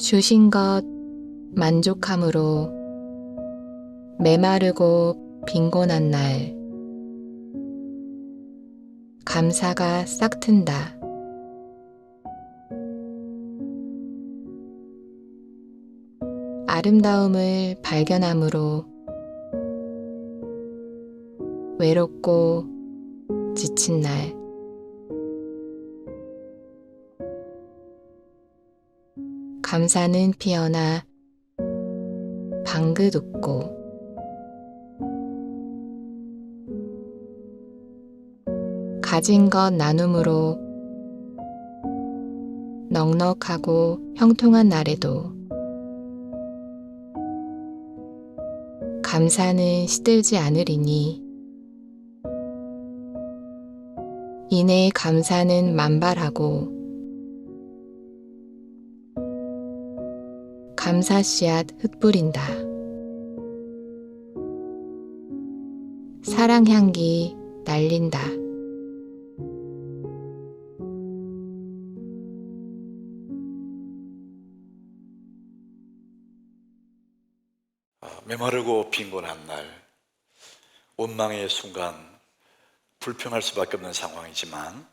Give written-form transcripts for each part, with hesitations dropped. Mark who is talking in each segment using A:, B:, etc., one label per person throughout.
A: 주신 것 만족함으로 메마르고 빈곤한 날 감사가 싹튼다. 아름다움을 발견함으로 외롭고 지친 날 감사는 피어나 방긋 웃고 가진 것 나눔으로 넉넉하고 형통한 날에도 감사는 시들지 않으리니 이내 감사는 만발하고 감사 씨앗 흩뿌린다. 사랑 향기 날린다.
B: 메마르고 빈곤한 날, 원망의 순간, 불평할 수밖에 없는 상황이지만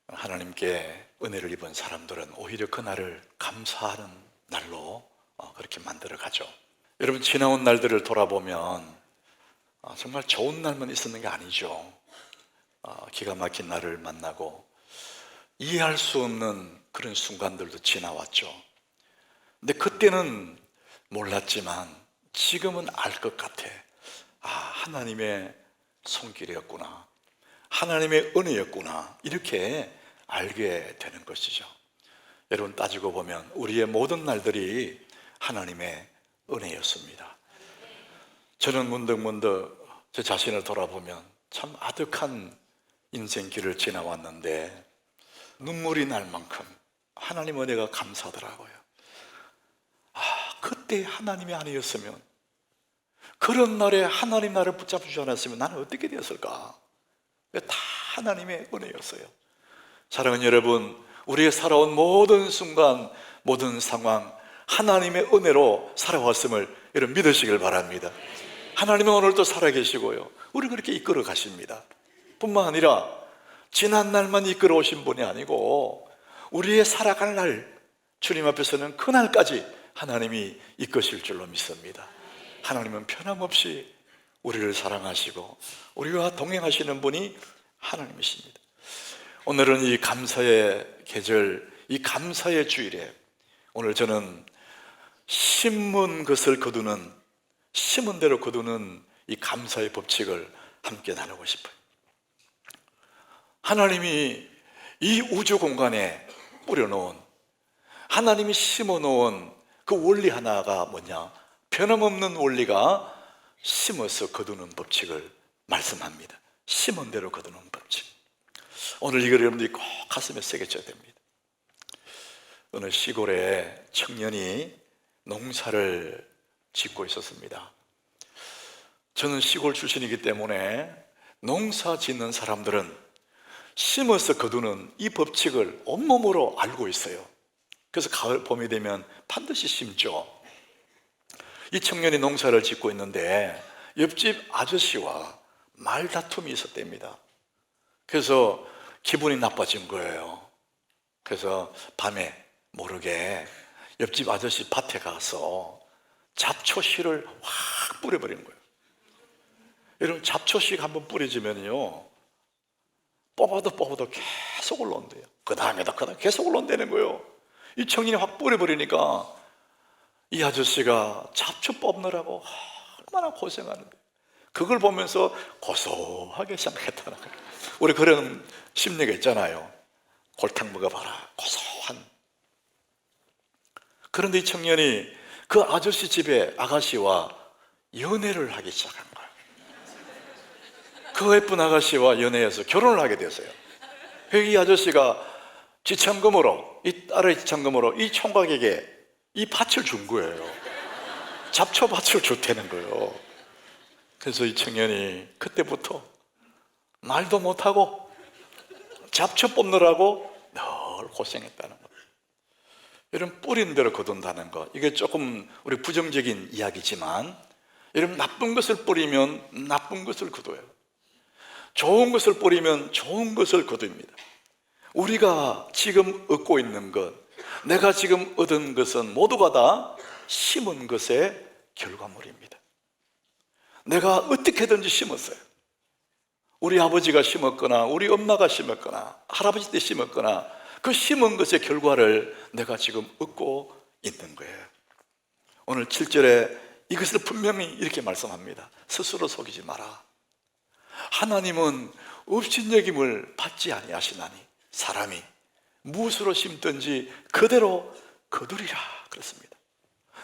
B: 하나님께 은혜를 입은 사람들은 오히려 그날을 감사하는 날로 그렇게 만들어 가죠. 여러분, 지나온 날들을 돌아보면 정말 좋은 날만 있었는 게 아니죠. 기가 막힌 날을 만나고 이해할 수 없는 그런 순간들도 지나왔죠. 근데 그때는 몰랐지만 지금은 알 것 같아. 하나님의 손길이었구나, 하나님의 은혜였구나, 이렇게 알게 되는 것이죠. 여러분, 따지고 보면 우리의 모든 날들이 하나님의 은혜였습니다. 저는 문득 제 자신을 돌아보면 참 아득한 인생길을 지나왔는데 눈물이 날 만큼 하나님 은혜가 감사하더라고요. 그때 하나님이 아니었으면, 그런 날에 하나님 나를 붙잡으시지 않았으면 나는 어떻게 되었을까? 다 하나님의 은혜였어요. 사랑하는 여러분, 우리의 살아온 모든 순간, 모든 상황, 하나님의 은혜로 살아왔음을 여러분 믿으시길 바랍니다. 하나님은 오늘도 살아계시고요, 우리 그렇게 이끌어 가십니다. 뿐만 아니라 지난 날만 이끌어 오신 분이 아니고 우리의 살아갈 날, 주님 앞에서는 그날까지 하나님이 이끄실 줄로 믿습니다. 하나님은 변함없이 우리를 사랑하시고 우리와 동행하시는 분이 하나님이십니다. 오늘은 이 감사의 계절, 이 감사의 주일에 오늘 저는 심은 것을 거두는, 심은 대로 거두는 이 감사의 법칙을 함께 나누고 싶어요. 하나님이 이 우주 공간에 뿌려놓은, 하나님이 심어놓은 그 원리 하나가 뭐냐? 변함없는 원리가 심어서 거두는 법칙을 말씀합니다. 심은 대로 거두는 법칙. 오늘 이걸 여러분들이 꼭 가슴에 새겨져야 됩니다. 어느 시골에 청년이 농사를 짓고 있었습니다. 저는 시골 출신이기 때문에 농사 짓는 사람들은 심어서 거두는 이 법칙을 온몸으로 알고 있어요. 그래서 가을, 봄이 되면 반드시 심죠. 이 청년이 농사를 짓고 있는데 옆집 아저씨와 말다툼이 있었답니다. 그래서 기분이 나빠진 거예요. 그래서 밤에 모르게 옆집 아저씨 밭에 가서 잡초씨를 확 뿌려버리는 거예요. 여러분, 잡초씨 한번 뿌려지면요, 뽑아도 계속 올라온대요. 그 다음에도 계속 올라온다는 거예요. 이 청년이 확 뿌려버리니까 이 아저씨가 잡초 뽑느라고 얼마나 고생하는데, 그걸 보면서 고소하게 생각했다는 거예요. 우리 그런 심리가 있잖아요. 골탕 먹어봐라, 고소한. 그런데 이 청년이 그 아저씨 집에 아가씨와 연애를 하기 시작한 거예요. 그 예쁜 아가씨와 연애해서 결혼을 하게 됐어요. 이 아저씨가 지참금으로, 이 딸의 지참금으로 이 총각에게 이 밭을 준 거예요. 잡초밭을 줬다는 거예요. 그래서 이 청년이 그때부터 말도 못하고 잡초 뽑느라고 늘 고생했다는 거예요. 이런 뿌린 대로 거둔다는 것, 이게 조금 우리 부정적인 이야기지만, 여러분, 나쁜 것을 뿌리면 나쁜 것을 거둬요. 좋은 것을 뿌리면 좋은 것을 거둡니다. 우리가 지금 얻고 있는 것, 내가 지금 얻은 것은 모두가 다 심은 것의 결과물입니다. 내가 어떻게든지 심었어요. 우리 아버지가 심었거나 우리 엄마가 심었거나 할아버지 때 심었거나 그 심은 것의 결과를 내가 지금 얻고 있는 거예요. 오늘 7절에 이것을 분명히 이렇게 말씀합니다. 스스로 속이지 마라. 하나님은 업신여김을 받지 아니하시나니 사람이 무엇으로 심든지 그대로 거두리라 그랬습니다.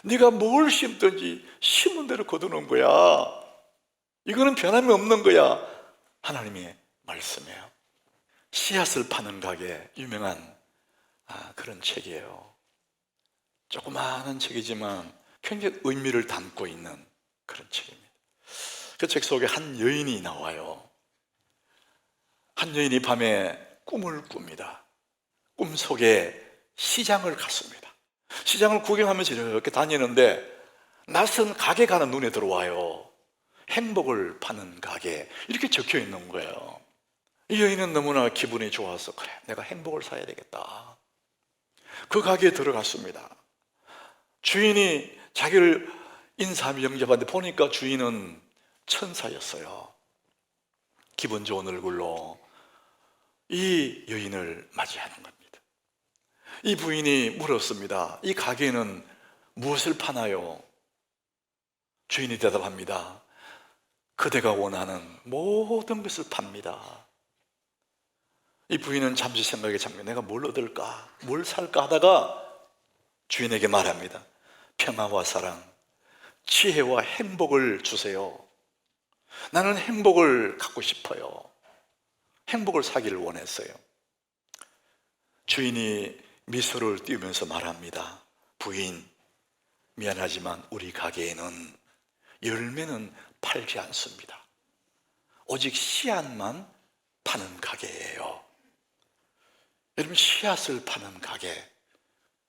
B: 네가 뭘 심든지 심은 대로 거두는 거야. 이거는 변함이 없는 거야. 하나님의 말씀이에요. 씨앗을 파는 가게, 유명한 그런 책이에요. 조그마한 책이지만 굉장히 의미를 담고 있는 그런 책입니다. 그 책 속에 한 여인이 나와요. 한 여인이 밤에 꿈을 꿉니다. 꿈 속에 시장을 갔습니다. 시장을 구경하면서 이렇게 다니는데 낯선 가게가 하나 눈에 들어와요. 행복을 파는 가게, 이렇게 적혀 있는 거예요. 이 여인은 너무나 기분이 좋아서, 그래, 내가 행복을 사야 되겠다. 그 가게에 들어갔습니다. 주인이 자기를 인사하며 영접하는데 보니까 주인은 천사였어요. 기분 좋은 얼굴로 이 여인을 맞이하는 겁니다. 이 부인이 물었습니다. 이 가게는 무엇을 파나요? 주인이 대답합니다. 그대가 원하는 모든 것을 팝니다. 이 부인은 잠시 생각에 잠겨, 내가 뭘 얻을까? 뭘 살까 하다가 주인에게 말합니다. 평화와 사랑, 지혜와 행복을 주세요. 나는 행복을 갖고 싶어요. 행복을 사기를 원했어요. 주인이 미소를 띄우면서 말합니다. 부인, 미안하지만 우리 가게에는 열매는 팔지 않습니다. 오직 씨앗만 파는 가게예요. 여러분, 씨앗을 파는 가게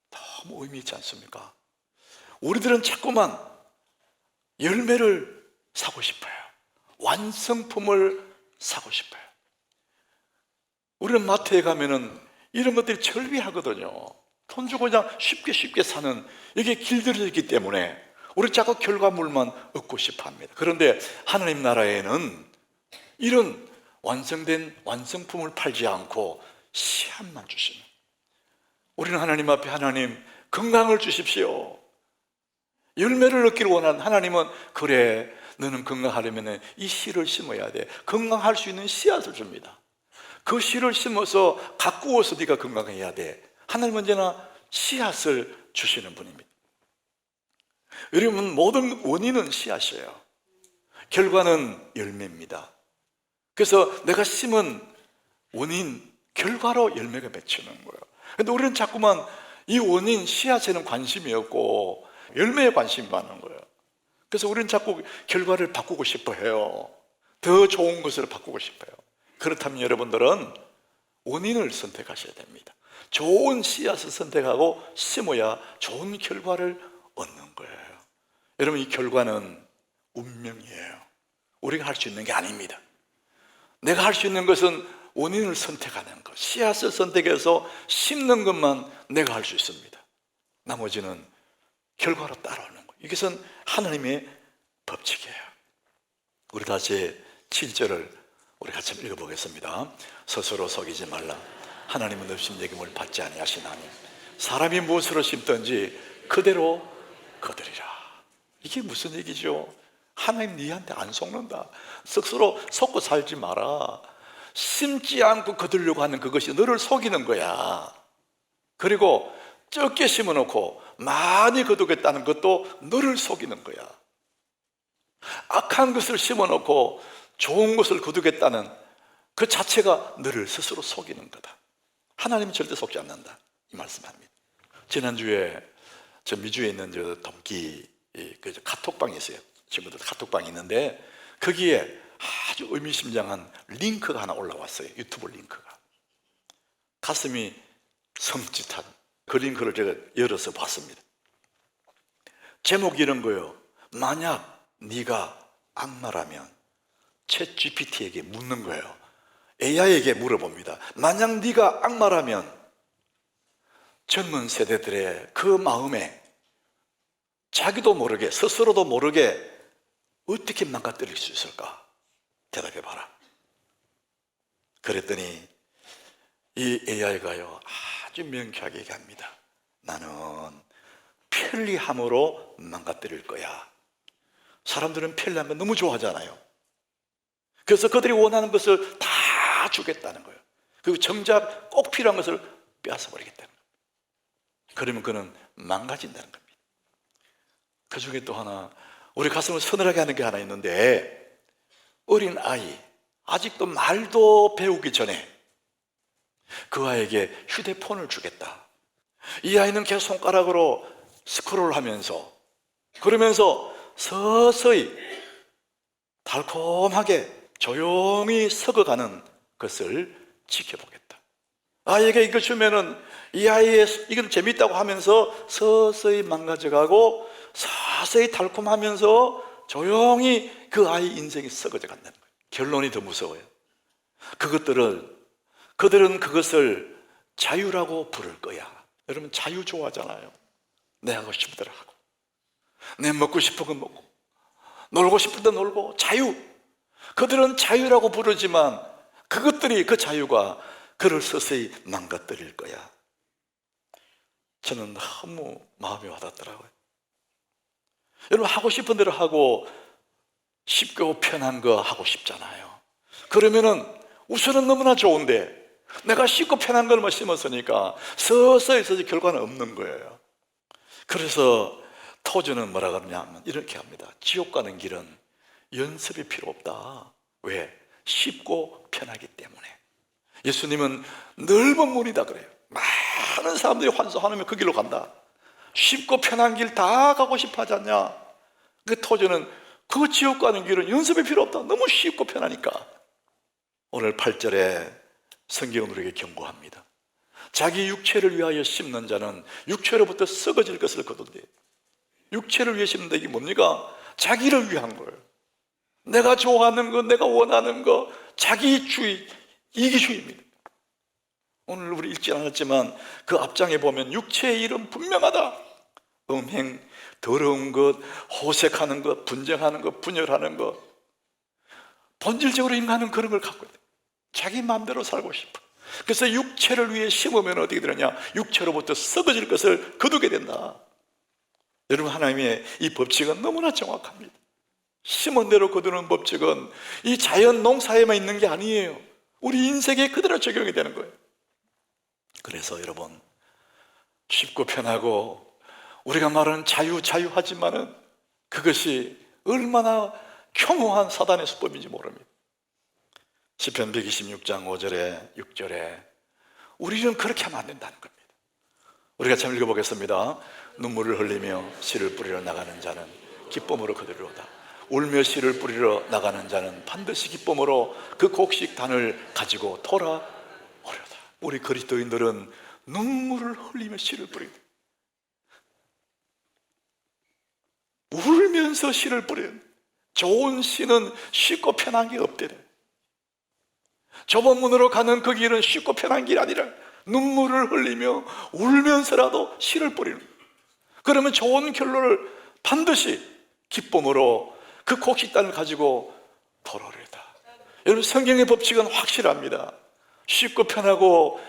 B: 너무 의미 있지 않습니까? 우리들은 자꾸만 열매를 사고 싶어요. 완성품을 사고 싶어요. 우리는 마트에 가면은 이런 것들이 절비하거든요. 돈 주고 그냥 쉽게 사는, 이게 길들여져 있기 때문에 우리 자꾸 결과물만 얻고 싶어 합니다. 그런데 하나님 나라에는 이런 완성된 완성품을 팔지 않고 씨앗만 주시는, 우리는 하나님 앞에, 하나님 건강을 주십시오. 열매를 얻기를 원하는 하나님은, 그래, 너는 건강하려면 이 씨를 심어야 돼. 건강할 수 있는 씨앗을 줍니다. 그 씨를 심어서 가꾸어서 네가 건강해야 돼. 하나님은 언제나 씨앗을 주시는 분입니다. 여러분, 모든 원인은 씨앗이에요. 결과는 열매입니다. 그래서 내가 심은 원인, 결과로 열매가 맺히는 거예요. 그런데 우리는 자꾸만 이 원인, 씨앗에는 관심이 없고 열매에 관심이 많은 거예요. 그래서 우리는 자꾸 결과를 바꾸고 싶어 해요. 더 좋은 것을 바꾸고 싶어요. 그렇다면 여러분들은 원인을 선택하셔야 됩니다. 좋은 씨앗을 선택하고 심어야 좋은 결과를 얻는 거예요. 여러분, 이 결과는 운명이에요. 우리가 할 수 있는 게 아닙니다. 내가 할 수 있는 것은 원인을 선택하는 것, 씨앗을 선택해서 심는 것만 내가 할 수 있습니다. 나머지는 결과로 따라오는 거예요. 이것은 하나님의 법칙이에요. 우리 다시 7절을 우리 같이 한번 읽어보겠습니다. 스스로 속이지 말라. 하나님은 업신여김을 받지 아니하시나니 사람이 무엇으로 심든지 그대로 거두리라. 이게 무슨 얘기죠? 하나님 니한테 안 속는다. 스스로 속고 살지 마라. 심지 않고 거두려고 하는 그것이 너를 속이는 거야. 그리고 적게 심어놓고 많이 거두겠다는 것도 너를 속이는 거야. 악한 것을 심어놓고 좋은 것을 거두겠다는 그 자체가 너를 스스로 속이는 거다. 하나님은 절대 속지 않는다, 이 말씀합니다. 지난주에 저 미주에 있는 저 동기 그 카톡방이 있어요. 친구들 카톡방이 있는데 거기에 아주 의미심장한 링크가 하나 올라왔어요. 유튜브 링크가. 가슴이 섬찟한 걸린 글을 제가 열어서 봤습니다. 제목이 이런 거예요. 만약 네가 악마라면. 챗 GPT에게 묻는 거예요. AI에게 물어봅니다. 만약 네가 악마라면 젊은 세대들의 그 마음에 자기도 모르게, 스스로도 모르게 어떻게 망가뜨릴 수 있을까? 대답해봐라. 그랬더니 이 AI가요 아주 명쾌하게 얘기합니다. 나는 편리함으로 망가뜨릴 거야. 사람들은 편리한 거 너무 좋아하잖아요. 그래서 그들이 원하는 것을 다 주겠다는 거예요. 그리고 정작 꼭 필요한 것을 빼앗아버리겠다는 거예요. 그러면 그는 망가진다는 겁니다. 그 중에 또 하나, 우리 가슴을 서늘하게 하는 게 하나 있는데, 어린 아이, 아직도 말도 배우기 전에 그 아이에게 휴대폰을 주겠다. 이 아이는 계속 손가락으로 스크롤 하면서, 그러면서 서서히 달콤하게 조용히 썩어가는 것을 지켜보겠다. 아이에게 이걸 주면은 이 아이의 이건 재밌다고 하면서 서서히 망가져가고 서서히 달콤하면서 조용히 그 아이 인생이 썩어져 간다는 거예요. 결론이 더 무서워요. 그들은 그것을 자유라고 부를 거야. 여러분 자유 좋아하잖아요. 내 하고 싶은 대로 하고, 내 먹고 싶은 거 먹고, 놀고 싶은 데 놀고, 자유. 그들은 자유라고 부르지만 그것들이, 그 자유가 그를 서서히 망가뜨릴 거야. 저는 너무 마음이 와닿더라고요. 여러분 하고 싶은 대로 하고 쉽고 편한 거 하고 싶잖아요. 그러면은 우선은 너무나 좋은데 내가 쉽고 편한 걸만 심었으니까 서서히 결과는 없는 거예요. 그래서 토주는 뭐라 그러냐면 이렇게 합니다. 지옥 가는 길은 연습이 필요 없다. 왜? 쉽고 편하기 때문에. 예수님은 넓은 문이다 그래요. 많은 사람들이 환수하면 그 길로 간다. 쉽고 편한 길 다 가고 싶어 하지 않냐? 그 토주는 그 지옥 가는 길은 연습이 필요 없다. 너무 쉽고 편하니까. 오늘 8절에 성경은 우리에게 경고합니다. 자기 육체를 위하여 심는 자는 육체로부터 썩어질 것을 거둔대. 육체를 위해 심는다. 이게 뭡니까? 자기를 위한 거예요. 내가 좋아하는 거, 내가 원하는 거, 자기주의, 이기주의입니다. 오늘 우리 읽지 않았지만 그 앞장에 보면 육체의 일은 분명하다. 음행, 더러운 것, 호색하는 것, 분쟁하는 것, 분열하는 것. 본질적으로 인간은 그런 걸 갖고 있다. 자기 마음대로 살고 싶어. 그래서 육체를 위해 심으면 어떻게 되느냐? 육체로부터 썩어질 것을 거두게 된다. 여러분 하나님의 이 법칙은 너무나 정확합니다. 심은 대로 거두는 법칙은 이 자연 농사에만 있는 게 아니에요. 우리 인생에 그대로 적용이 되는 거예요. 그래서 여러분 쉽고 편하고 우리가 말하는 자유하지만은 그것이 얼마나 교묘한 사단의 수법인지 모릅니다. 시편 126장 5절에 6절에 우리는 그렇게 하면 안 된다는 겁니다. 우리가 참 읽어보겠습니다. 눈물을 흘리며 씨를 뿌리러 나가는 자는 기쁨으로 거두리로다. 울며 씨를 뿌리러 나가는 자는 반드시 기쁨으로 그 곡식단을 가지고 돌아오려다. 우리 그리스도인들은 눈물을 흘리며 씨를 뿌리다. 울면서 씨를 뿌리는, 좋은 씨는 쉽고 편한 게 없대요. 좁은 문으로 가는 그 길은 쉽고 편한 길이 아니라 눈물을 흘리며 울면서라도 씨를 뿌리는. 그러면 좋은 결론을 반드시 기쁨으로 그 곡식단을 가지고 돌아오리다. 여러분 성경의 법칙은 확실합니다. 쉽고 편하고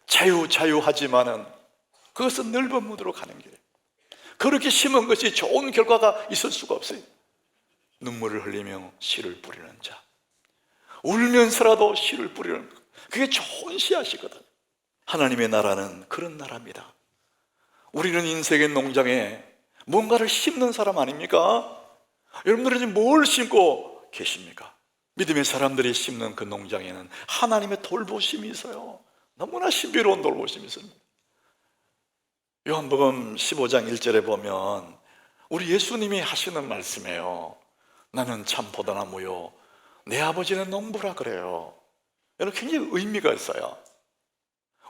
B: 자유하지만은 그것은 넓은 문으로 가는 길이에요. 그렇게 심은 것이 좋은 결과가 있을 수가 없어요. 눈물을 흘리며 씨를 뿌리는 자, 울면서라도 씨를 뿌리는 것, 그게 좋은 씨앗이거든. 하나님의 나라는 그런 나라입니다. 우리는 인생의 농장에 뭔가를 심는 사람 아닙니까? 여러분들은 지금 뭘 심고 계십니까? 믿음의 사람들이 심는 그 농장에는 하나님의 돌보심이 있어요. 너무나 신비로운 돌보심이 있습니다. 요한복음 15장 1절에 보면 우리 예수님이 하시는 말씀이에요. 나는 참 포도나무요 내 아버지는 농부라 그래요. 여러분 굉장히 의미가 있어요.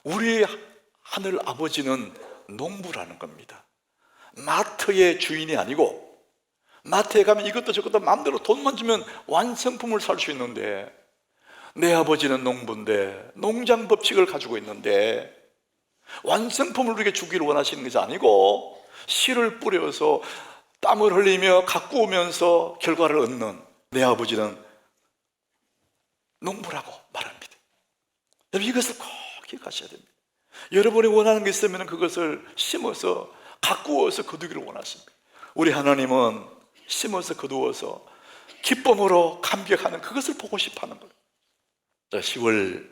B: 우리 하늘 아버지는 농부라는 겁니다. 마트의 주인이 아니고, 마트에 가면 이것도 저것도 마음대로 돈만 주면 완성품을 살 수 있는데, 내 아버지는 농부인데 농장 법칙을 가지고 있는데 완성품을 우리에게 주기를 원하시는 것이 아니고, 씨를 뿌려서 땀을 흘리며 가꾸면서 결과를 얻는 내 아버지는 농부라고 말합니다. 여러분, 이것을 꼭 기억하셔야 됩니다. 여러분이 원하는 게 있으면 그것을 심어서 가꾸어서 거두기를 원하십니다. 우리 하나님은 심어서 거두어서 기쁨으로 감격하는 그것을 보고 싶어하는 거예요. 자, 10월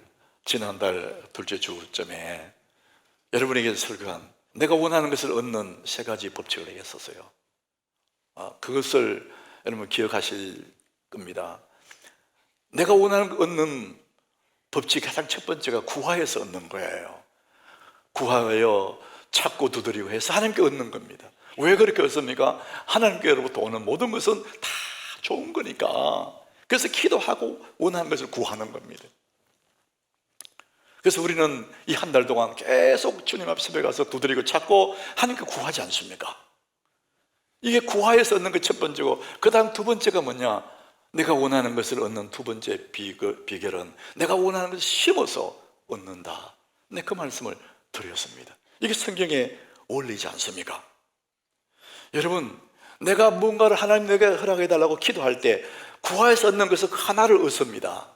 B: 지난달 둘째 주쯤에 여러분에게 설교한 내가 원하는 것을 얻는 세 가지 법칙을 얘기했었어요. 그것을 여러분 기억하실 겁니다. 내가 원하는 걸 얻는 법칙 가장 첫 번째가 구하여서 얻는 거예요. 구하여 찾고 두드리고 해서 하나님께 얻는 겁니다. 왜 그렇게 얻습니까? 하나님께로부터 오는 모든 것은 다 좋은 거니까. 그래서 기도하고 원하는 것을 구하는 겁니다. 그래서 우리는 이 한 달 동안 계속 주님 앞 새벽에 가서 두드리고 찾고 하나님께 구하지 않습니까? 이게 구하여서 얻는 게 첫 번째고, 그 다음 두 번째가 뭐냐? 내가 원하는 것을 얻는 두 번째 비결은 내가 원하는 것을 심어서 얻는다. 네, 그 말씀을 드렸습니다. 이게 성경에 어울리지 않습니까? 여러분, 내가 뭔가를 하나님에게 허락해달라고 기도할 때 구하여서 얻는 것은 하나를 얻습니다.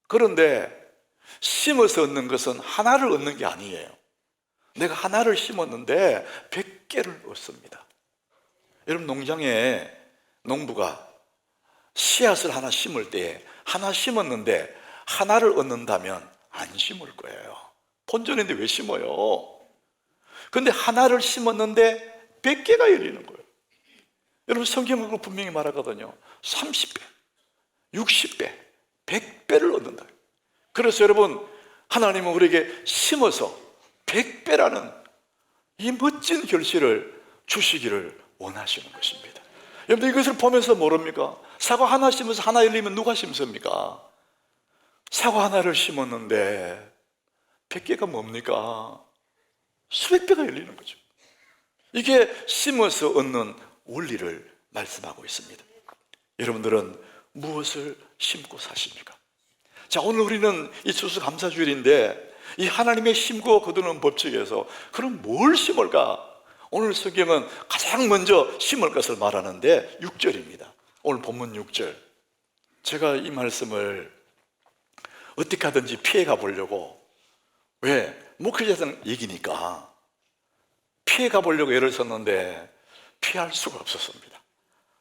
B: 그런데 심어서 얻는 것은 하나를 얻는 게 아니에요. 내가 하나를 심었는데 100개를 얻습니다. 여러분, 농장에 농부가 씨앗을 하나 심을 때 하나 심었는데 하나를 얻는다면 안 심을 거예요. 본전인데 왜 심어요? 근데 하나를 심었는데 100개가 열리는 거예요. 여러분, 성경은 분명히 말하거든요. 30배, 60배, 100배를 얻는다. 그래서 여러분, 하나님은 우리에게 심어서 100배라는 이 멋진 결실을 주시기를 원하시는 것입니다. 여러분, 이것을 보면서 모릅니까? 사과 하나 심어서 하나 열리면 누가 심습니까? 사과 하나를 심었는데 100개가 뭡니까? 수백 배가 열리는 거죠. 이게 심어서 얻는 원리를 말씀하고 있습니다. 여러분들은 무엇을 심고 사십니까? 자, 오늘 우리는 이 추수감사주일인데 이 하나님의 심고 거두는 법칙에서 그럼 뭘 심을까? 오늘 성경은 가장 먼저 심을 것을 말하는데 6절입니다. 오늘 본문 6절. 제가 이 말씀을 어떻게 하든지 피해가 보려고, 왜? 목회자들 얘기니까 피해가 보려고 애를 썼는데 피할 수가 없었습니다.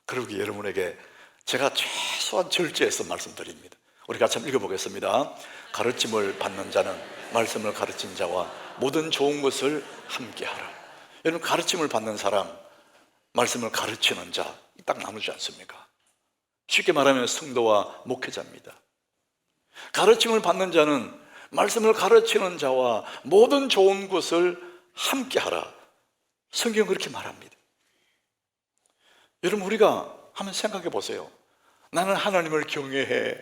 B: 그러기 여러분에게 제가 최소한 절제해서 말씀드립니다. 우리 같이 한번 읽어보겠습니다. 가르침을 받는 자는 말씀을 가르친 자와 모든 좋은 것을 함께하라. 여러분, 가르침을 받는 사람, 말씀을 가르치는 자, 딱 나누지 않습니까? 쉽게 말하면 성도와 목회자입니다. 가르침을 받는 자는 말씀을 가르치는 자와 모든 좋은 것을 함께하라. 성경은 그렇게 말합니다. 여러분, 우리가 한번 생각해 보세요. 나는 하나님을 경외해,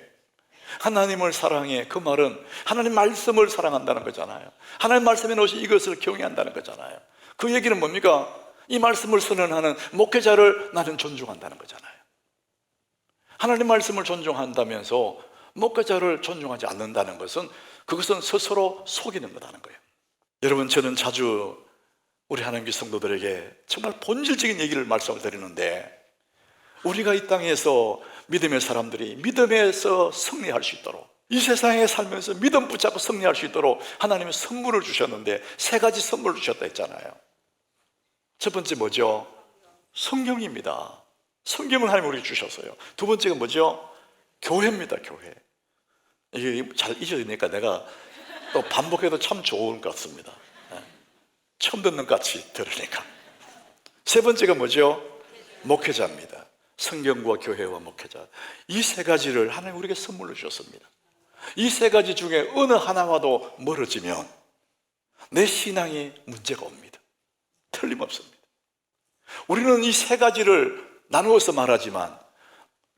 B: 하나님을 사랑해. 그 말은 하나님 말씀을 사랑한다는 거잖아요. 하나님 말씀에 놓으신 이것을 경외한다는 거잖아요. 그 얘기는 뭡니까? 이 말씀을 선언하는 목회자를 나는 존중한다는 거잖아요. 하나님 말씀을 존중한다면서 목회자를 존중하지 않는다는 것은 그것은 스스로 속이는 거라는 거예요. 여러분, 저는 자주 우리 하나님의 성도들에게 정말 본질적인 얘기를 말씀을 드리는데, 우리가 이 땅에서 믿음의 사람들이 믿음에서 승리할 수 있도록, 이 세상에 살면서 믿음 붙잡고 승리할 수 있도록 하나님은 선물을 주셨는데 세 가지 선물을 주셨다 했잖아요. 첫 번째 뭐죠? 성경입니다. 성경을 하나님 우리에게 주셨어요. 두 번째가 뭐죠? 교회입니다. 교회. 이게 잘 잊어지니까 내가 또 반복해도 참 좋은 것 같습니다. 처음 듣는 것 같이 들으니까. 세 번째가 뭐죠? 목회자입니다. 성경과 교회와 목회자, 이 세 가지를 하나님 우리에게 선물로 주셨습니다. 이 세 가지 중에 어느 하나와도 멀어지면 내 신앙에 문제가 옵니다. 틀림없습니다. 우리는 이 세 가지를 나누어서 말하지만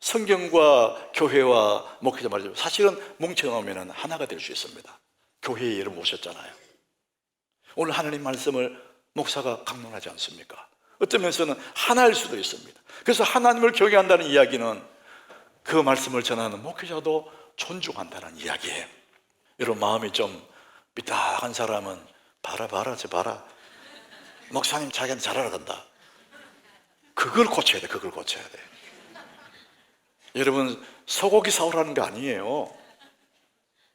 B: 성경과 교회와 목회자 말이죠. 사실은 뭉쳐놓으면 하나가 될 수 있습니다. 교회에 여러분 오셨잖아요. 오늘 하나님 말씀을 목사가 강론하지 않습니까? 어떤 면에서는 하나일 수도 있습니다. 그래서 하나님을 경외한다는 이야기는 그 말씀을 전하는 목회자도 존중한다는 이야기예요. 여러분, 마음이 좀 삐딱한 사람은 봐라 저 봐라, 목사님 자기한테 잘 알아간다. 그걸 고쳐야 돼. 그걸 고쳐야 돼. 여러분, 소고기 사오라는 거 아니에요.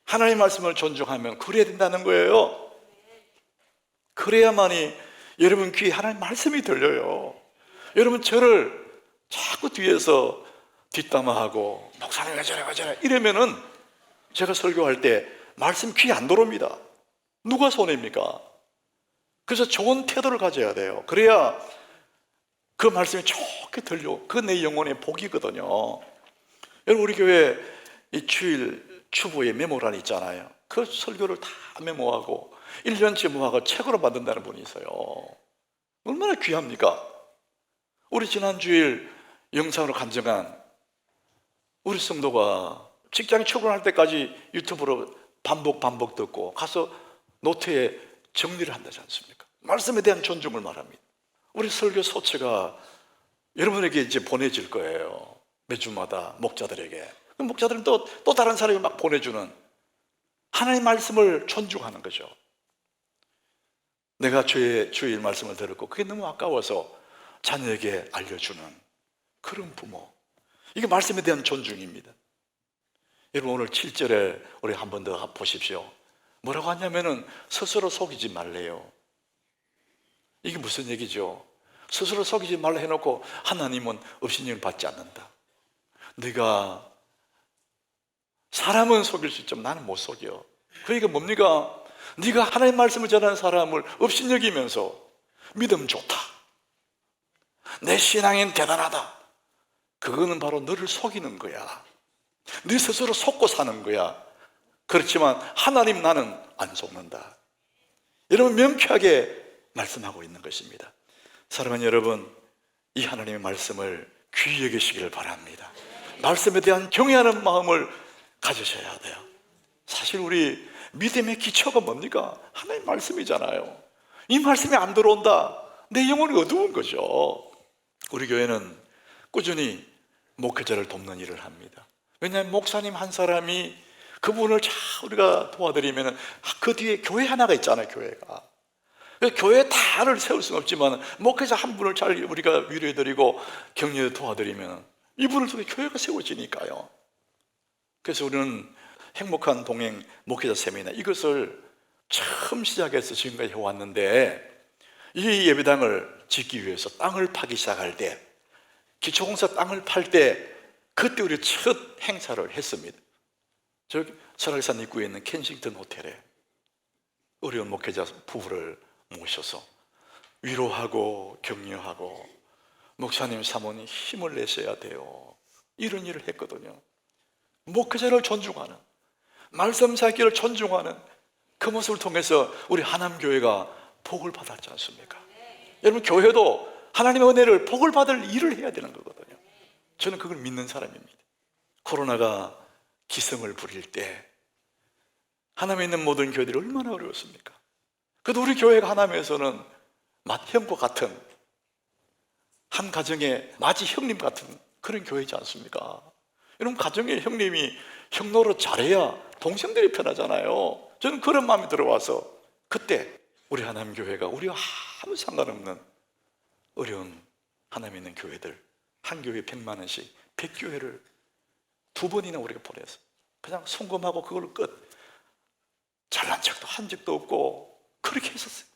B: 하나님의 말씀을 존중하면 그래야 된다는 거예요. 그래야만이 여러분 귀에 하나님의 말씀이 들려요. 여러분, 저를 자꾸 뒤에서 뒷담화하고 목사님 왜 저래 이러면은 제가 설교할 때 말씀 귀에 안 들어옵니다. 누가 손해입니까? 그래서 좋은 태도를 가져야 돼요. 그래야 그 말씀이 좋게 들려. 그 내 영혼의 복이거든요. 여러분, 우리 교회 이 주일 추부의 메모란이 있잖아요. 그 설교를 다 메모하고 1년치 모아서 책으로 만든다는 분이 있어요. 얼마나 귀합니까? 우리 지난 주일 영상으로 간증한 우리 성도가 직장에 출근할 때까지 유튜브로 반복 듣고 가서 노트에 정리를 한다지 않습니까? 말씀에 대한 존중을 말합니다. 우리 설교 소체가 여러분에게 이제 보내질 거예요. 매주마다 목자들에게. 그 목자들은 또 다른 사람이 막 보내주는 하나님의 말씀을 존중하는 거죠. 내가 주일 말씀을 들었고 그게 너무 아까워서 자녀에게 알려주는 그런 부모. 이게 말씀에 대한 존중입니다. 여러분, 오늘 7절에 우리 한 번 더 보십시오. 뭐라고 하냐면은 스스로 속이지 말래요. 이게 무슨 얘기죠? 스스로 속이지 말라 해놓고 하나님은 업신여김을 받지 않는다. 네가 사람은 속일 수 있지만 나는 못 속여. 그 얘기가 뭡니까? 네가 하나님의 말씀을 전하는 사람을 업신여기면서 믿음 좋다, 내 신앙엔 대단하다, 그거는 바로 너를 속이는 거야. 네 스스로 속고 사는 거야. 그렇지만 하나님 나는 안 속는다. 여러분, 명쾌하게 말씀하고 있는 것입니다. 사랑하는 여러분, 이 하나님의 말씀을 귀히 여기시기를 바랍니다. 말씀에 대한 경외하는 마음을 가지셔야 돼요. 사실 우리 믿음의 기초가 뭡니까? 하나님의 말씀이잖아요. 이 말씀이 안 들어온다, 내 영혼이 어두운 거죠. 우리 교회는 꾸준히 목회자를 돕는 일을 합니다. 왜냐하면 목사님 한 사람이 그분을 잘 우리가 도와드리면 그 뒤에 교회 하나가 있잖아요. 교회가. 교회 다를 세울 수는 없지만 목회자 한 분을 잘 우리가 위로해드리고 격려해 도와드리면 이분을 통해 교회가 세워지니까요. 그래서 우리는 행복한 동행 목회자 세미나 이것을 처음 시작해서 지금까지 해왔는데, 이 예배당을 짓기 위해서 땅을 파기 시작할 때, 기초공사 땅을 팔 때 그때 우리 첫 행사를 했습니다. 저기 설악산 입구에 있는 켄싱턴 호텔에 어려운 목회자 부부를 모셔서 위로하고 격려하고, 목사님 사모님 힘을 내셔야 돼요, 이런 일을 했거든요. 목회자를 존중하는, 말씀 살기를 존중하는 그 모습을 통해서 우리 하남교회가 복을 받았지 않습니까? 여러분, 교회도 하나님의 은혜를 복을 받을 일을 해야 되는 거거든요. 저는 그걸 믿는 사람입니다. 코로나가 기승을 부릴 때 하남에 있는 모든 교회들이 얼마나 어려웠습니까? 그래도 우리 교회가 하남에서는 맏형과 같은, 한 가정의 맏이 형님 같은 그런 교회이지 않습니까? 여러분, 가정의 형님이 형 노릇 잘해야 동생들이 편하잖아요. 저는 그런 마음이 들어와서 그때 우리 하남교회가 우리와 아무 상관없는 어려운 하남에 있는 교회들, 한 교회에 100만 원씩 100교회를 2번이나 우리가 보내서 그냥 송금하고 그걸로 끝. 잘난 척도 한 적도 없고 그렇게 했었어요.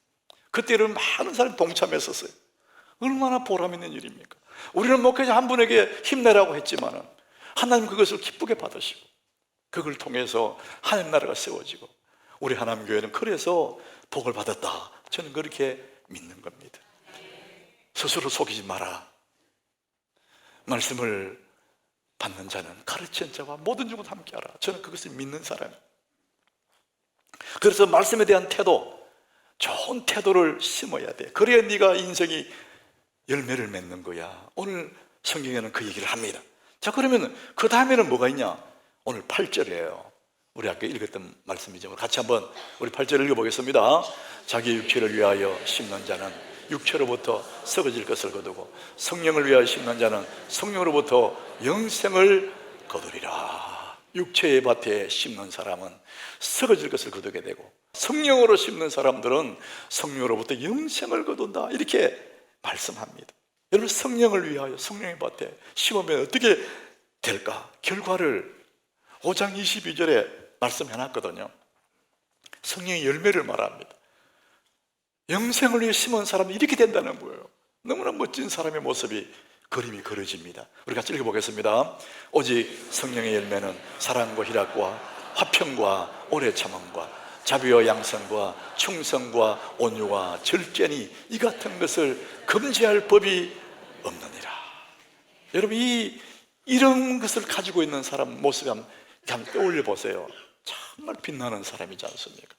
B: 그때는 많은 사람이 동참했었어요. 얼마나 보람 있는 일입니까? 우리는 목회자 한 분에게 힘내라고 했지만은 하나님 그것을 기쁘게 받으시고 그걸 통해서 하나님 나라가 세워지고 우리 하남교회는 그래서 복을 받았다. 저는 그렇게 믿는 겁니다. 스스로 속이지 마라. 말씀을 받는 자는 가르치는 자와 모든 종과 함께하라. 저는 그것을 믿는 사람이에요. 그래서 말씀에 대한 태도, 좋은 태도를 심어야 돼. 그래야 네가 인생이 열매를 맺는 거야. 오늘 성경에는 그 얘기를 합니다. 자, 그러면 그 다음에는 뭐가 있냐? 오늘 8절이에요. 우리 아까 읽었던 말씀이죠. 같이 한번 우리 8절 읽어보겠습니다. 자기 육체를 위하여 심는 자는 육체로부터 썩어질 것을 거두고 성령을 위하여 심는 자는 성령으로부터 영생을 거두리라. 육체의 밭에 심는 사람은 썩어질 것을 거두게 되고 성령으로 심는 사람들은 성령으로부터 영생을 거둔다, 이렇게 말씀합니다. 여러분, 성령을 위하여 성령의 밭에 심으면 어떻게 될까? 결과를 5장 22절에 말씀해놨거든요. 성령의 열매를 말합니다. 영생을 위해 심은 사람이 이렇게 된다는 거예요. 너무나 멋진 사람의 모습이 그림이 그려집니다. 우리 같이 읽어보겠습니다. 오직 성령의 열매는 사랑과 희락과 화평과 오래 참음과 자비와 양선과 충성과 온유와 절제니 이 같은 것을 금지할 법이 없느니라. 여러분, 이런 것을 가지고 있는 사람 모습을 한번 떠올려 보세요. 정말 빛나는 사람이지 않습니까?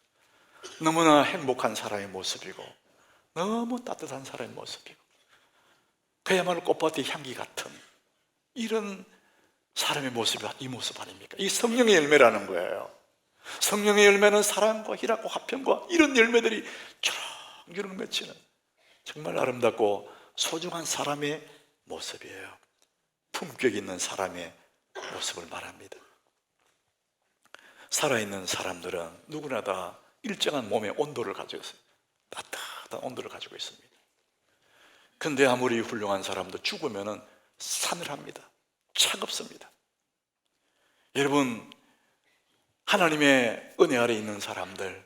B: 너무나 행복한 사람의 모습이고 너무 따뜻한 사람의 모습이고 그야말로 꽃밭의 향기 같은 이런 사람의 모습이 이 모습 아닙니까? 이 성령의 열매라는 거예요. 성령의 열매는 사랑과 희락과 화평과 이런 열매들이 주렁주렁 맺히는 정말 아름답고 소중한 사람의 모습이에요. 품격 있는 사람의 모습을 말합니다. 살아있는 사람들은 누구나 다 일정한 몸의 온도를 가지고 있어요. 따뜻한 온도를 가지고 있습니다. 근데 아무리 훌륭한 사람도 죽으면 사늘합니다. 차갑습니다. 여러분, 하나님의 은혜 아래 있는 사람들,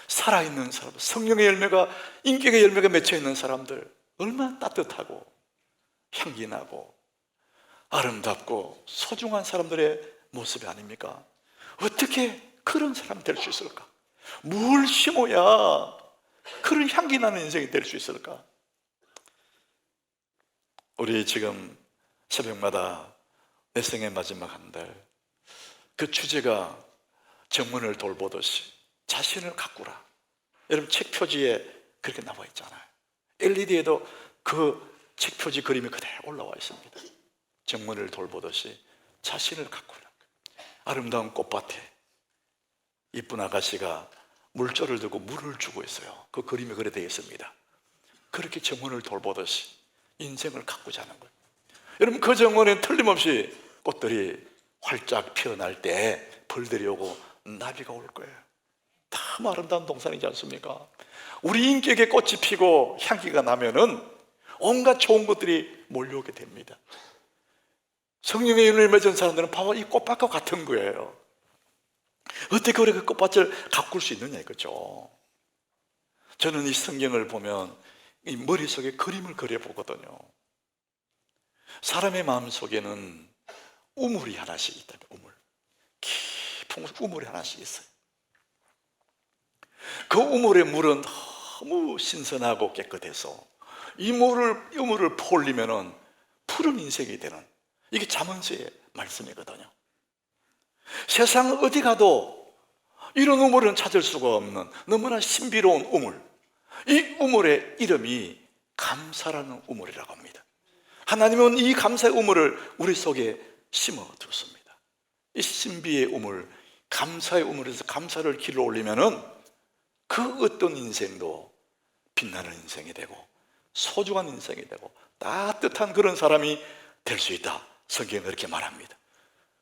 B: 살아있는 사람들, 성령의 열매가, 인격의 열매가 맺혀있는 사람들, 얼마나 따뜻하고 향기나고 아름답고 소중한 사람들의 모습이 아닙니까? 어떻게 그런 사람이 될 수 있을까? 뭘 심어야 그런 향기 나는 인생이 될 수 있을까? 우리 지금 새벽마다 내 생의 마지막 한 달, 그 주제가 정문을 돌보듯이 자신을 가꾸라. 여러분, 책 표지에 그렇게 나와 있잖아요. LED에도 그 책 표지 그림이 그대로 올라와 있습니다. 정문을 돌보듯이 자신을 가꾸라. 아름다운 꽃밭에 이쁜 아가씨가 물줄을 들고 물을 주고 있어요. 그 그림이 그래 되어 있습니다. 그렇게 정원을 돌보듯이 인생을 가꾸자는 거예요. 여러분, 그 정원에 틀림없이 꽃들이 활짝 피어날 때 벌들이 오고 나비가 올 거예요. 참 아름다운 동산이지 않습니까? 우리 인격에 꽃이 피고 향기가 나면은 온갖 좋은 것들이 몰려오게 됩니다. 성령의 열매를 맺은 사람들은 바로 이 꽃밭과 같은 거예요. 어떻게 우리가 그 꽃밭을 가꿀 수 있느냐 이거죠. 저는 이 성경을 보면 이 머릿속에 그림을 그려보거든요. 사람의 마음속에는 우물이 하나씩 있다. 우물, 깊은 우물이 하나씩 있어요. 그 우물의 물은 너무 신선하고 깨끗해서 이 우물을 퍼올리면 푸른 인생이 되는, 이게 잠언서의 말씀이거든요. 세상 어디 가도 이런 우물은 찾을 수가 없는 너무나 신비로운 우물, 이 우물의 이름이 감사라는 우물이라고 합니다. 하나님은 이 감사의 우물을 우리 속에 심어두었습니다. 이 신비의 우물, 감사의 우물에서 감사를 길러 올리면은 그 어떤 인생도 빛나는 인생이 되고 소중한 인생이 되고 따뜻한 그런 사람이 될 수 있다. 성경은 그렇게 말합니다.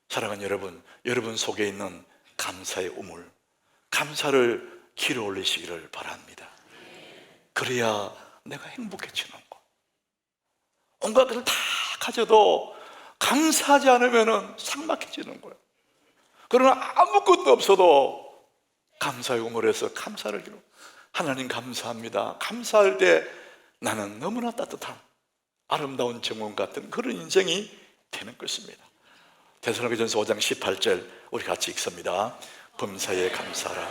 B: 사랑하는 여러분, 여러분 속에 있는 감사의 우물, 감사를 길어 올리시기를 바랍니다. 그래야 내가 행복해지는 거. 온갖 것을 다 가져도 감사하지 않으면 삭막해지는 거예요. 그러나 아무것도 없어도 감사의 우물에서 감사를 길어, 하나님 감사합니다. 감사할 때 나는 너무나 따뜻한 아름다운 정원 같은 그런 인생이 되는 것입니다. 데살로니가전서 5장 18절 우리 같이 읽습니다. 범사에 감사하라.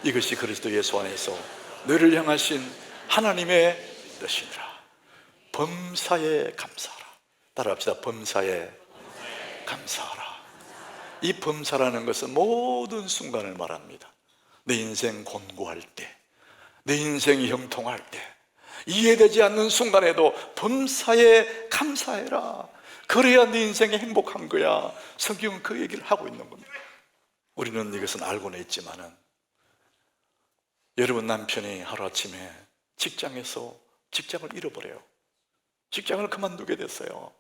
B: 이것이 그리스도 예수 안에서 너희를 향하신 하나님의 뜻이니라. 범사에 감사하라. 따라합시다. 범사에 감사하라. 이 범사라는 것은 모든 순간을 말합니다. 내 인생 곤고할 때, 내 인생이 형통할 때, 이해되지 않는 순간에도 범사에 감사해라. 그래야 네 인생이 행복한 거야. 성경은 그 얘기를 하고 있는 겁니다. 우리는 이것은 알고는 있지만은 여러분 남편이 하루아침에 직장에서 직장을 잃어버려요. 직장을 그만두게 됐어요.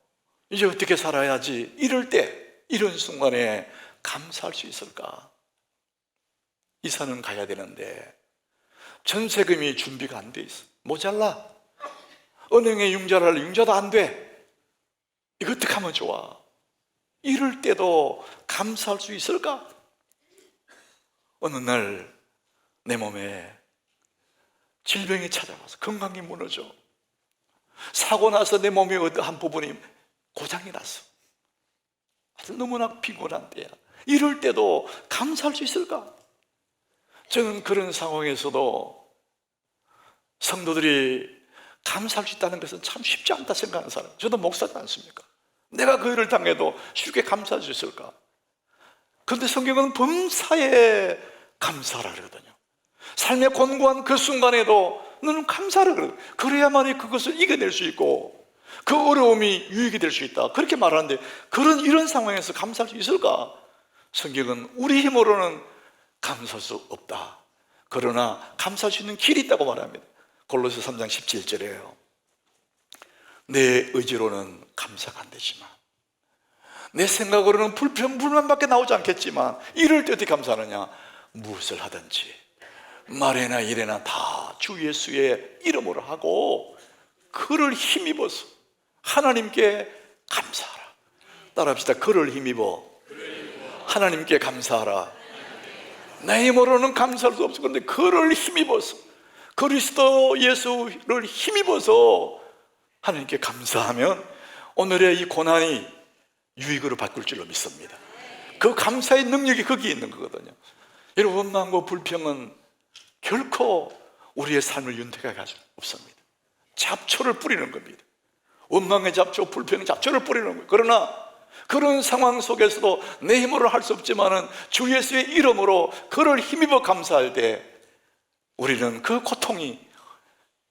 B: 이제 어떻게 살아야지? 이럴 때, 이런 순간에 감사할 수 있을까? 이사는 가야 되는데 전세금이 준비가 안 돼 있어. 모자라. 은행에 융자를 하려 융자도 안 돼. 이거 어떻게 하면 좋아? 이럴 때도 감사할 수 있을까? 어느 날 내 몸에 질병이 찾아와서 건강이 무너져. 사고 나서 내 몸의 한 부분이 고장이 났어. 아주 너무나 피곤한 때야. 이럴 때도 감사할 수 있을까? 저는 그런 상황에서도 성도들이 감사할 수 있다는 것은 참 쉽지 않다 생각하는 사람. 저도 목사지 않습니까? 내가 그 일을 당해도 쉽게 감사할 수 있을까? 그런데 성경은 범사에 감사하라 그러거든요. 삶의 곤고한 그 순간에도 너는 감사하라 그러거든요. 그래야만이 그것을 이겨낼 수 있고 그 어려움이 유익이 될 수 있다, 그렇게 말하는데, 이런 상황에서 감사할 수 있을까? 성경은 우리 힘으로는 감사할 수 없다, 그러나 감사할 수 있는 길이 있다고 말합니다. 골로새 3장 17절에요. 내 의지로는 감사가 안 되지만, 내 생각으로는 불만밖에 나오지 않겠지만, 이럴 때 어떻게 감사하느냐? 무엇을 하든지 말에나 일에나 다 주 예수의 이름으로 하고 그를 힘입어서 하나님께 감사하라. 따라합시다. 그를 힘입어 하나님께 감사하라. 내 힘으로는 감사할 수 없어. 그런데 그를 힘입어서, 그리스도 예수를 힘입어서 하나님께 감사하면 오늘의 이 고난이 유익으로 바꿀 줄로 믿습니다. 그 감사의 능력이 거기에 있는 거거든요. 여러분, 원망과 불평은 결코 우리의 삶을 윤택하게 하지 없습니다. 잡초를 뿌리는 겁니다. 원망의 잡초, 불평의 잡초를 뿌리는 거예요. 그러나 그런 상황 속에서도 내 힘으로 할 수 없지만은 주 예수의 이름으로 그를 힘입어 감사할 때 우리는 그 고통이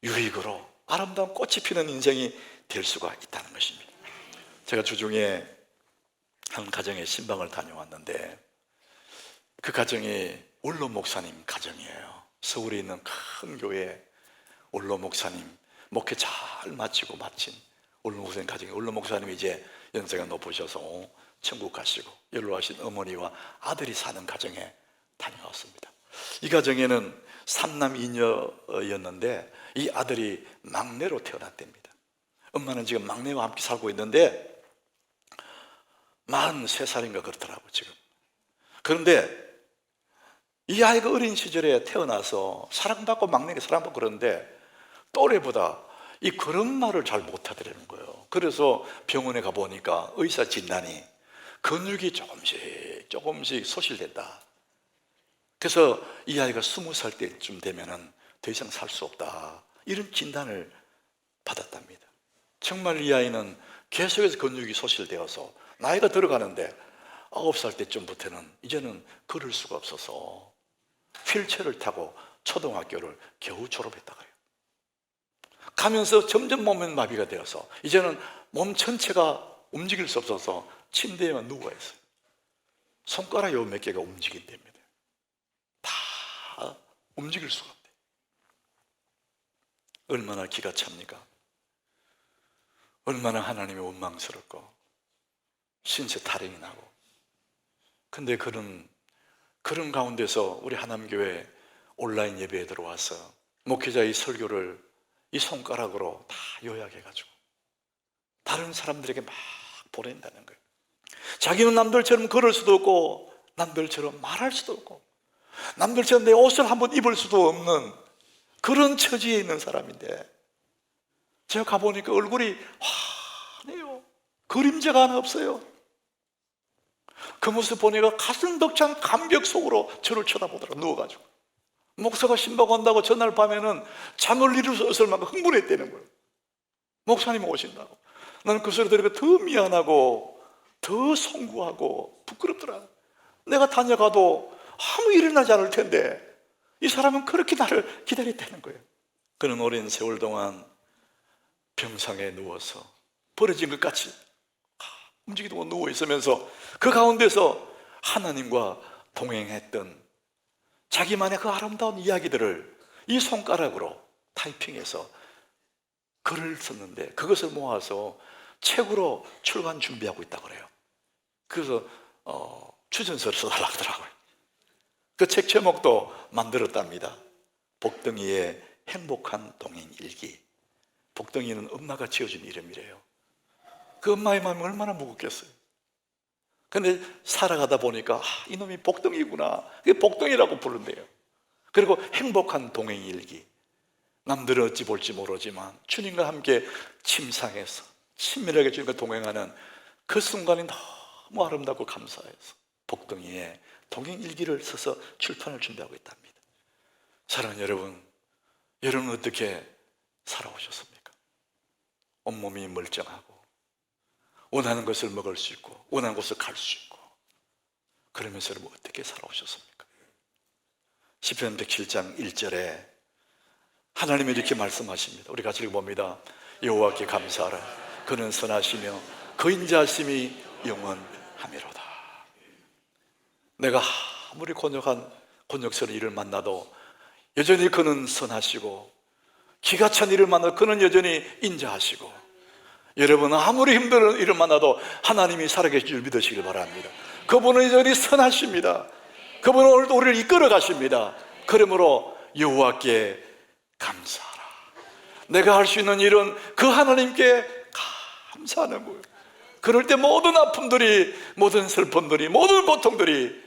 B: 유익으로 아름다운 꽃이 피는 인생이 될 수가 있다는 것입니다. 제가 주중에 한 가정에 신방을 다녀왔는데 그 가정이 올로 목사님 가정이에요. 서울에 있는 큰 교회 올로 목사님 목회 잘 마치고 마친 올로 목사님 가정이, 올로 목사님이 이제 연세가 높으셔서 천국 가시고 연로하신 어머니와 아들이 사는 가정에 다녀왔습니다. 이 가정에는 3남 2녀였는데 이 아들이 막내로 태어났답니다. 엄마는 지금 막내와 함께 살고 있는데 43살인가 그렇더라고요 지금. 그런데 이 아이가 어린 시절에 태어나서 사랑받고 막내가 사랑받고 그러는데 또래보다 이 걸음마를 잘 못하더라는 거예요. 그래서 병원에 가보니까 의사 진단이 근육이 조금씩 소실된다. 그래서 이 아이가 20살 때쯤 되면은 더 이상 살 수 없다, 이런 진단을 받았답니다. 정말 이 아이는 계속해서 근육이 소실되어서 나이가 들어가는데 9살 때쯤부터는 이제는 걸을 수가 없어서 휠체어를 타고 초등학교를 겨우 졸업했다 그래요. 가면서 점점 몸은 마비가 되어서 이제는 몸 전체가 움직일 수 없어서 침대에만 누워 있어요. 손가락 요 몇 개가 움직인답니다. 다 움직일 수가 없대. 얼마나 기가 찹니까? 얼마나 하나님이 원망스럽고 신체 타령이 나고. 근데 그런 가운데서 우리 하남교회 온라인 예배에 들어와서 목회자의 설교를 이 손가락으로 다 요약해가지고 다른 사람들에게 막 보낸다는 거예요. 자기는 남들처럼 걸을 수도 없고 남들처럼 말할 수도 없고 남들처럼 내 옷을 한번 입을 수도 없는 그런 처지에 있는 사람인데 제가 가보니까 얼굴이 환해요. 그림자가 하나 없어요. 그 모습 보니까 가슴 벅찬 감격 속으로 저를 쳐다보더라고요. 누워가지고 목사가 신방 온다고 전날 밤에는 잠을 이룰 수 없을 만큼 흥분했다는 거예요. 목사님 오신다고. 나는 그 소리 들으니까 더 미안하고 더 송구하고 부끄럽더라. 내가 다녀가도 아무 일이 나지 않을 텐데 이 사람은 그렇게 나를 기다렸다는 거예요. 그는 오랜 세월 동안 병상에 누워서 버려진 것 같이 움직이도 못 누워 있으면서 그 가운데서 하나님과 동행했던 자기만의 그 아름다운 이야기들을 이 손가락으로 타이핑해서 글을 썼는데 그것을 모아서 책으로 출간 준비하고 있다고 그래요. 그래서 추천서를 써달라고 하더라고요. 그 책 제목도 만들었답니다. 복덩이의 행복한 동행 일기. 복덩이는 엄마가 지어준 이름이래요. 그 엄마의 마음이 얼마나 무겁겠어요. 근데 살아가다 보니까 이놈이 복덩이구나. 그게 복덩이라고 부른대요. 그리고 행복한 동행 일기. 남들은 어찌 볼지 모르지만 주님과 함께 침상에서 친밀하게 주님과 동행하는 그 순간이 너무 아름답고 감사해서 복덩이에 동행 일기를 써서 출판을 준비하고 있답니다. 사랑하는 여러분, 여러분은 어떻게 살아오셨습니까? 온몸이 멀쩡하고 원하는 것을 먹을 수 있고 원하는 곳을 갈 수 있고 그러면서 여러분 어떻게 살아오셨습니까? 시편 107장 1절에 하나님이 이렇게 말씀하십니다. 우리 같이 읽어봅니다. 여호와께 감사하라. 그는 선하시며 그 인자하심이 영원하미로다. 내가 아무리 곤욕스러운 일을 만나도 여전히 그는 선하시고 기가 찬 일을 만나도 그는 여전히 인자하시고 여러분 아무리 힘든 일을 만나도 하나님이 살아계실 줄 믿으시길 바랍니다. 그분은 여전히 선하십니다. 그분은 오늘도 우리를 이끌어 가십니다. 그러므로 여호와께 감사하라. 내가 할 수 있는 일은 그 하나님께 감사하는 거예요. 그럴 때 모든 아픔들이, 모든 슬픔들이, 모든 고통들이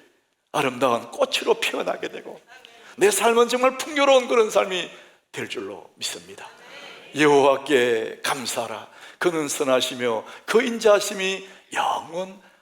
B: 아름다운 꽃으로 피어나게 되고 내 삶은 정말 풍요로운 그런 삶이 될 줄로 믿습니다. 여호와께 감사하라. 그는 선하시며 그 인자하심이 영원하미로다.